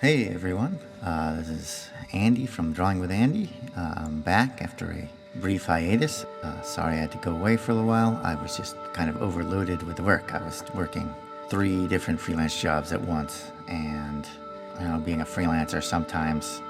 Hey everyone, this is Andy from Drawing with Andy. I'm back after a brief hiatus. Sorry I had to go away for a little while. I was just kind of overloaded with work. I was working 3 different freelance jobs at once, and being a freelancer, sometimes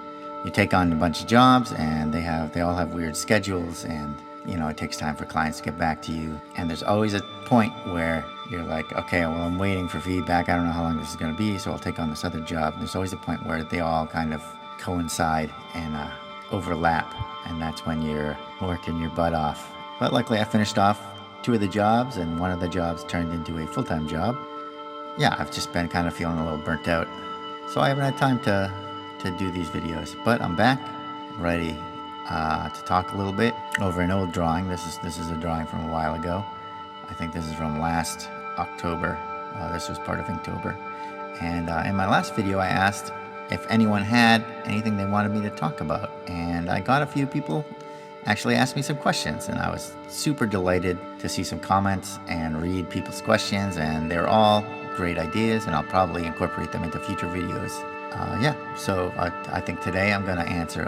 you take on a bunch of jobs and they all have weird schedules, and it takes time for clients to get back to you, and there's always a point where you're like, okay, well, I'm waiting for feedback. I don't know how long this is going to be, so I'll take on this other job. There's always a point where they all kind of coincide and overlap, and that's when you're working your butt off. But luckily I finished off 2 of the jobs, and one of the jobs turned into a full-time job. Yeah, I've just been kind of feeling a little burnt out, so I haven't had time to do these videos, but I'm back, ready to talk a little bit over an old drawing. This is a drawing from a while ago. I think this is from last October. This was part of Inktober. And in my last video, I asked if anyone had anything they wanted me to talk about. And I got a few people actually ask me some questions. And I was super delighted to see some comments and read people's questions. And they're all great ideas, and I'll probably incorporate them into future videos. So I think today I'm going to answer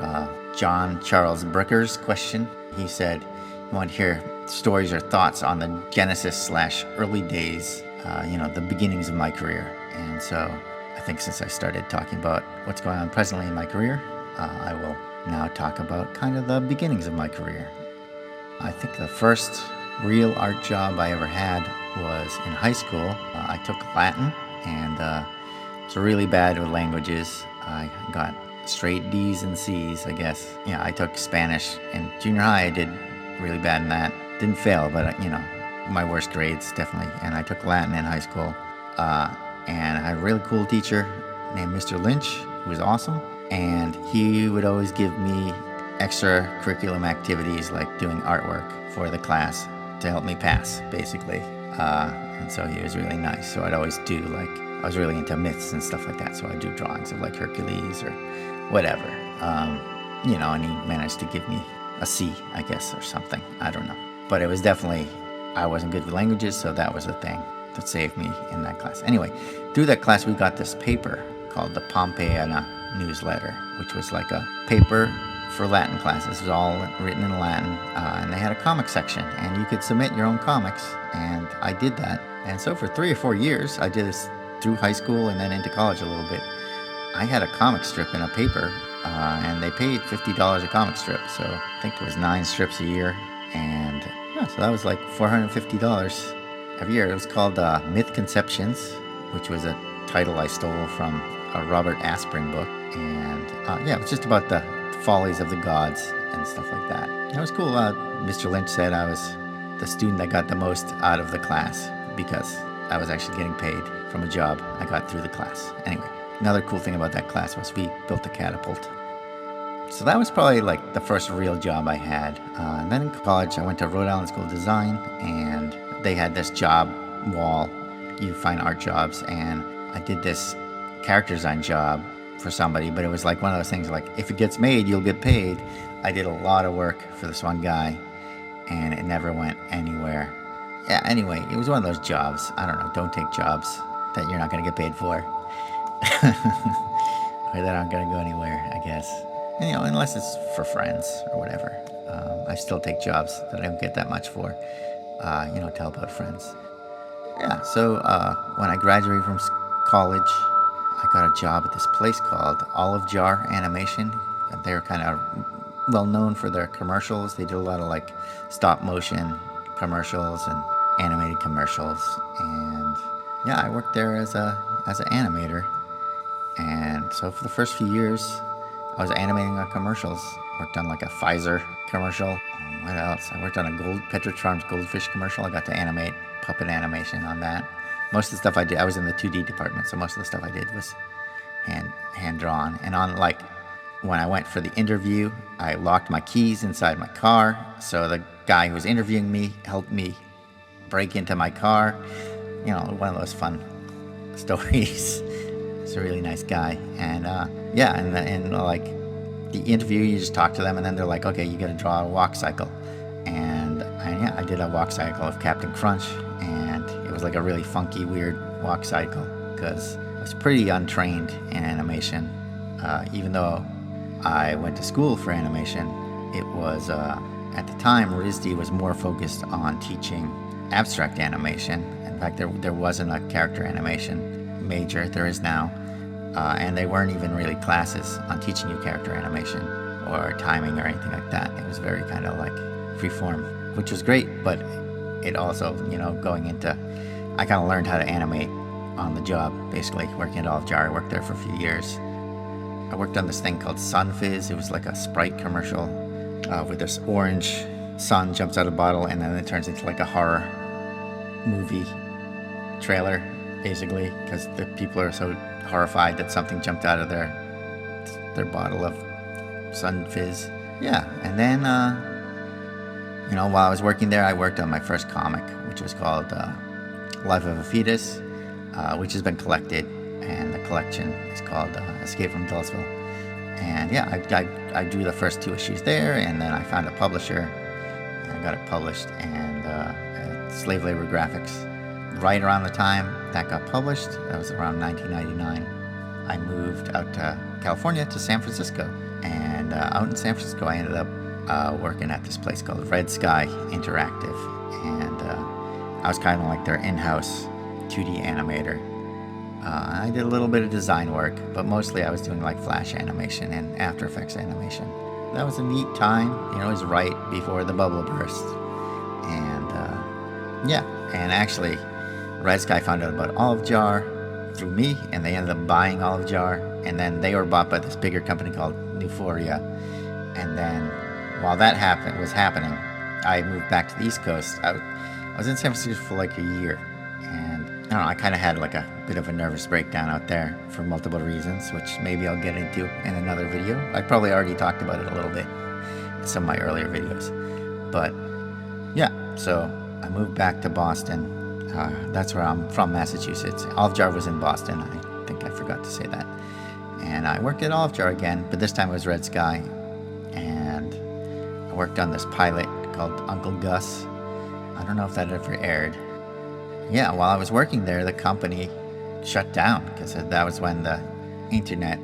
John Charles Bricker's question. He said he wanted to hear stories or thoughts on the genesis/early days, the beginnings of my career. And so I think since I started talking about what's going on presently in my career, I will now talk about kind of the beginnings of my career. I think the first real art job I ever had was in high school. I took Latin, and was really bad with languages. I got straight D's and C's, I guess. I took Spanish in junior high. I did really bad in that. Didn't fail, but my worst grades, definitely. And I took Latin in high school. And I had a really cool teacher named Mr. Lynch, who was awesome. And he would always give me extra curriculum activities like doing artwork for the class to help me pass, basically. And so he was really nice. So I'd always do, I was really into myths and stuff like that. So I'd do drawings of Hercules or whatever. And he managed to give me a C, I guess, or something. I don't know. But it was definitely, I wasn't good with languages, so that was the thing that saved me in that class. Anyway, through that class, we got this paper called the Pompeiana Newsletter, which was like a paper for Latin classes. It was all written in Latin, and they had a comic section, and you could submit your own comics, and I did that. And so for 3 or 4 years, I did this through high school and then into college a little bit. I had a comic strip in a paper, and they paid $50 a comic strip, so I think it was 9 strips a year, and so that was like $450 every year. It was called Myth Conceptions, which was a title I stole from a Robert Aspirin book, and it was just about the follies of the gods and stuff like that. It was cool. Mr. Lynch said I was the student that got the most out of the class because I was actually getting paid from a job I got through the class. Anyway, another cool thing about that class was we built a catapult. So that was probably like the first real job I had. And then in college, I went to Rhode Island School of Design, and they had this job wall. You find art jobs, and I did this character design job for somebody, but it was like one of those things like, if it gets made, you'll get paid. I did a lot of work for this one guy, and it never went anywhere. Yeah, anyway, it was one of those jobs. I don't know, don't take jobs that you're not going to get paid for. Or that aren't going to go anywhere, I guess. And, unless it's for friends or whatever. I still take jobs that I don't get that much for, to help out friends. Yeah, so when I graduated from college, I got a job at this place called Olive Jar Animation. They're kind of well known for their commercials. They did a lot of stop motion commercials and animated commercials. And yeah, I worked there as an animator. And so for the first few years, I was animating on commercials. Worked on a Pfizer commercial. What else? I worked on a Petrocharm's goldfish commercial. I got to animate puppet animation on that. Most of the stuff I did, I was in the 2D department, so most of the stuff I did was hand drawn. And on when I went for the interview, I locked my keys inside my car. So the guy who was interviewing me helped me break into my car. One of those fun stories. He's a really nice guy. And the interview, you just talk to them, and then they're like, okay, you got to draw a walk cycle. And I did a walk cycle of Captain Crunch, and it was like a really funky, weird walk cycle because was pretty untrained in animation. Even though I went to school for animation, it was, at the time, RISD was more focused on teaching abstract animation. In fact, there wasn't a character animation major, there is now. And they weren't even really classes on teaching you character animation or timing or anything like that. It was very kind of like free form, which was great, but it also, going into, I kind of learned how to animate on the job, basically, working at Olive Jar. I worked there for a few years. I worked on this thing called Sun Fizz. It was like a Sprite commercial with this orange sun jumps out of a bottle, and then it turns into like a horror movie trailer, basically, because the people are so horrified that something jumped out of their bottle of Sun Fizz. Yeah, and then, while I was working there, I worked on my first comic, which was called Life of a Fetus, which has been collected, and the collection is called Escape from Dullsville. And yeah, I drew the first 2 issues there, and then I found a publisher, and I got it published, and Slave Labor Graphics. Right around the time that got published, that was around 1999, I moved out to California, to San Francisco. And out in San Francisco, I ended up working at this place called Red Sky Interactive. And I was kind of like their in-house 2D animator. I did a little bit of design work, but mostly I was doing like Flash animation and After Effects animation. That was a neat time. It was right before the bubble burst. And and actually, Red Sky found out about Olive Jar through me, and they ended up buying Olive Jar, and then they were bought by this bigger company called Euphoria. And then while that was happening, I moved back to the East Coast. I was in San Francisco for like a year, and I don't know, I kind of had like a bit of a nervous breakdown out there for multiple reasons, which maybe I'll get into in another video. I probably already talked about it a little bit in some of my earlier videos. But yeah, so I moved back to Boston. That's where I'm from, Massachusetts. Olive Jar was in Boston. I think I forgot to say that. And I worked at Olive Jar again, but this time it was Red Sky. And I worked on this pilot called Uncle Gus. I don't know if that ever aired. Yeah, while I was working there, the company shut down because that was when the internet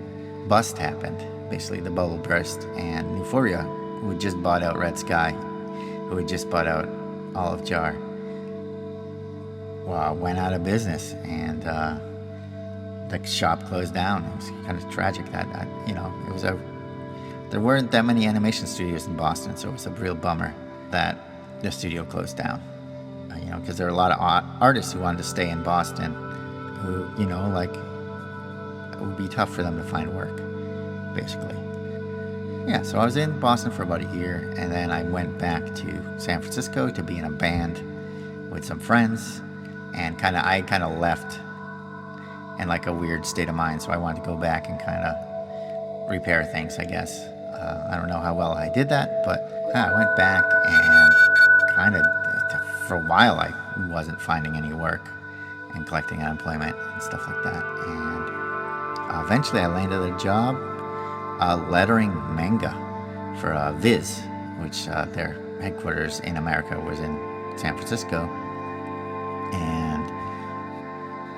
bust happened. Basically, the bubble burst, and Euphoria, who had just bought out Red Sky, who had just bought out Olive Jar, went out of business, and the shop closed down. It was kind of tragic that, it was there weren't that many animation studios in Boston, so it was a real bummer that the studio closed down. Because there were a lot of artists who wanted to stay in Boston who, it would be tough for them to find work, basically. Yeah, so I was in Boston for about a year, and then I went back to San Francisco to be in a band with some friends, and I kind of left in like a weird state of mind, so I wanted to go back and kind of repair things, I guess. I don't know how well I did that, but I went back, and kind of, for a while, I wasn't finding any work and collecting unemployment and stuff like that. And eventually I landed a job lettering manga for Viz, which their headquarters in America was in San Francisco. And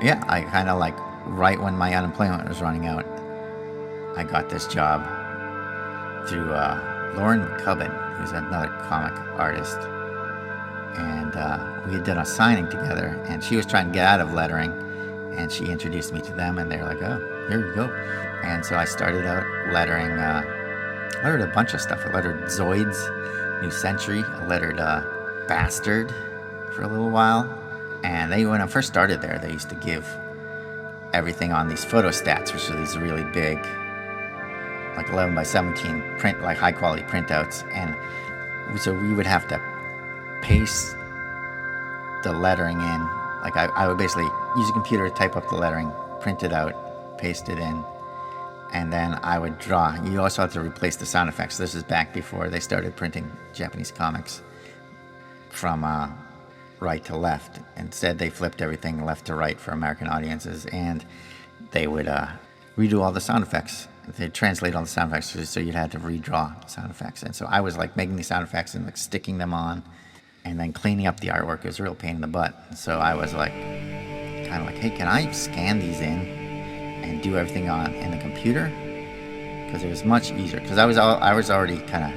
yeah, I kind of right when my unemployment was running out, I got this job through Lauren McCubbin, who's another comic artist. And we had done a signing together, and she was trying to get out of lettering, and she introduced me to them, and they were like, oh, here you go. And so I started out lettering, I lettered a bunch of stuff. I lettered Zoids, New Century, I lettered Bastard for a little while. And when I first started there, they used to give everything on these photostats, which are these really big, like 11 by 17 print, like high quality printouts. And so we would have to paste the lettering in. Like I would basically use a computer to type up the lettering, print it out, paste it in, and then I would draw. You also have to replace the sound effects. This is back before they started printing Japanese comics from right to left. Instead, they flipped everything left to right for American audiences, and they would redo all the sound effects. They'd translate all the sound effects, so you'd have to redraw sound effects. And so I was making the sound effects and sticking them on, and then cleaning up the artwork. It was a real pain in the butt. So I was kind of hey, can I scan these in and do everything in the computer, because it was much easier. Because I was already kind of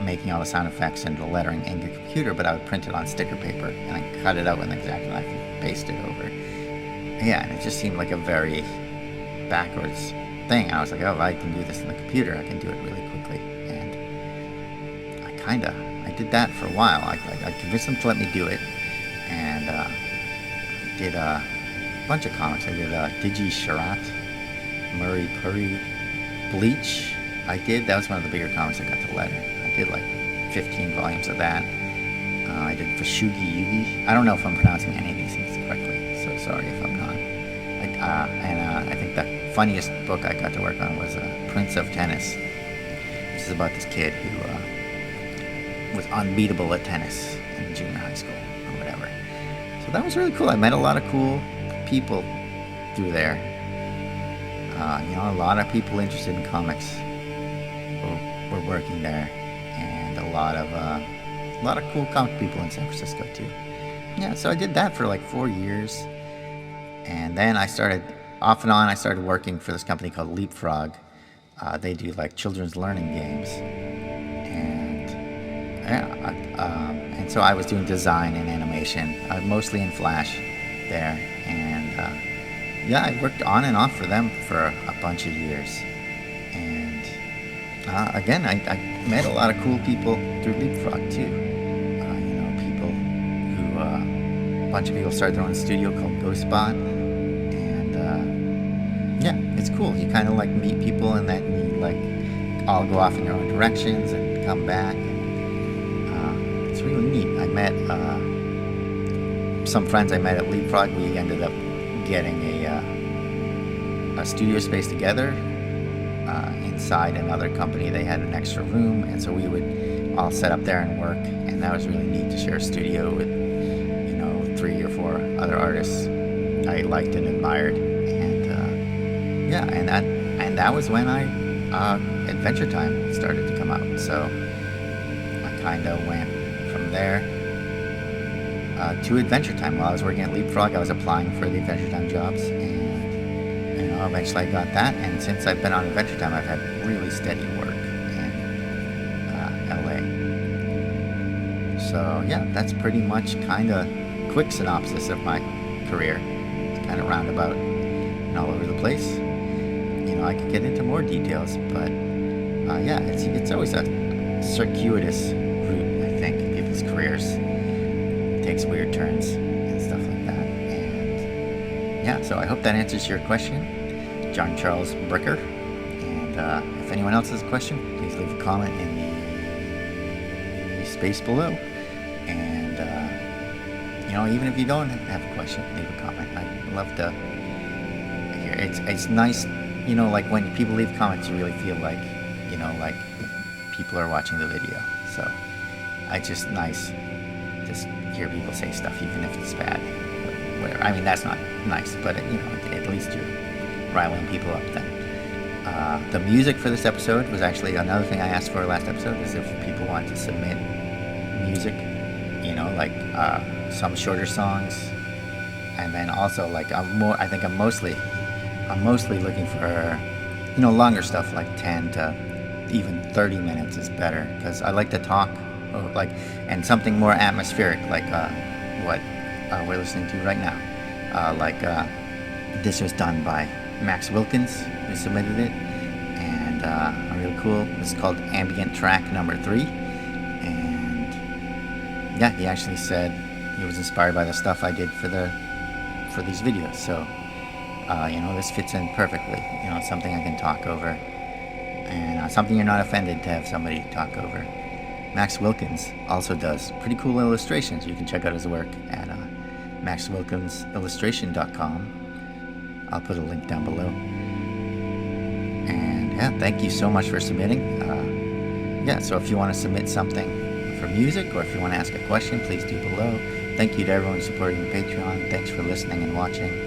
making all the sound effects and the lettering in the computer, but I would print it on sticker paper and then cut it out with an X-Acto knife and paste it over. Yeah, and it just seemed like a very backwards thing. I was like, oh, if I can do this in the computer, I can do it really quickly. And I did that for a while. I convinced them to let me do it, and did a bunch of comics. I did Digi Sharat, Murray Puri, Bleach. That was one of the bigger comics I got to letter. I did like 15 volumes of that. I did Fashugi Yugi. I don't know if I'm pronouncing any of these things correctly, so sorry if I'm not. I think the funniest book I got to work on was Prince of Tennis, which is about this kid who was unbeatable at tennis in junior high school or whatever. So that was really cool. I met a lot of cool people through there. A lot of people interested in comics were working there, and a lot of cool comic people in San Francisco too. Yeah, so I did that for like 4 years, and then I started working for this company called Leapfrog. They do like children's learning games, and so I was doing design and animation, mostly in Flash there, and I worked on and off for them for a bunch of years. And again, I met a lot of cool people through Leapfrog too. People who a bunch of people started their own studio called Ghostbot, and it's cool. You kind of like meet people, and then you like all go off in your own directions and come back. It's really neat. I met some friends I met at Leapfrog. We ended up getting a studio space together inside another company. They had an extra room, and so we would all set up there and work, and that was really neat to share a studio with 3 or 4 other artists I liked and admired. And that was when Adventure Time started to come out. So I kind of went from there to Adventure Time. While I was working at Leapfrog, I was applying for the Adventure Time jobs, and eventually I got that. And since I've been on Adventure Time, I've had really steady work in LA. So that's pretty much kind of quick synopsis of my career. It's kind of roundabout and all over the place. I could get into more details, but it's always a circuitous route, I think, in people's careers. It takes weird turns and stuff like that. And so I hope that answers your question, John Charles Bricker. And if anyone else has a question, please leave a comment in the space below. And even if you don't have a question, leave a comment. I'd love to hear. It's nice. Like when people leave comments, you really feel like, like people are watching the video. So it's just nice to hear people say stuff, even if it's bad or whatever. I mean, that's not nice, but at least you're riling people up then. The music for this episode was actually another thing I asked for last episode, is if people want to submit music, like some shorter songs, and then also like I'm mostly looking for, longer stuff, like 10 to even 30 minutes is better, because I like to talk, and something more atmospheric, like what we're listening to right now. This was done by Max Wilkins, who submitted it, and really cool. It's called Ambient Track Number 3, and he actually said he was inspired by the stuff I did for these videos, so this fits in perfectly. Something I can talk over, and something you're not offended to have somebody talk over. Max Wilkins also does pretty cool illustrations. You can check out his work at maxwilkinsillustration.com. I'll put a link down below. And thank you so much for submitting. So if you want to submit something for music, or if you want to ask a question, please do below. Thank you to everyone supporting the Patreon. Thanks for listening and watching.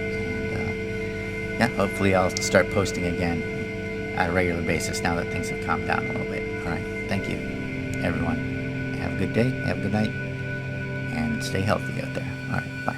Hopefully I'll start posting again on a regular basis now that things have calmed down a little bit. All right, thank you, everyone. Have a good day, have a good night, and stay healthy out there. All right, bye.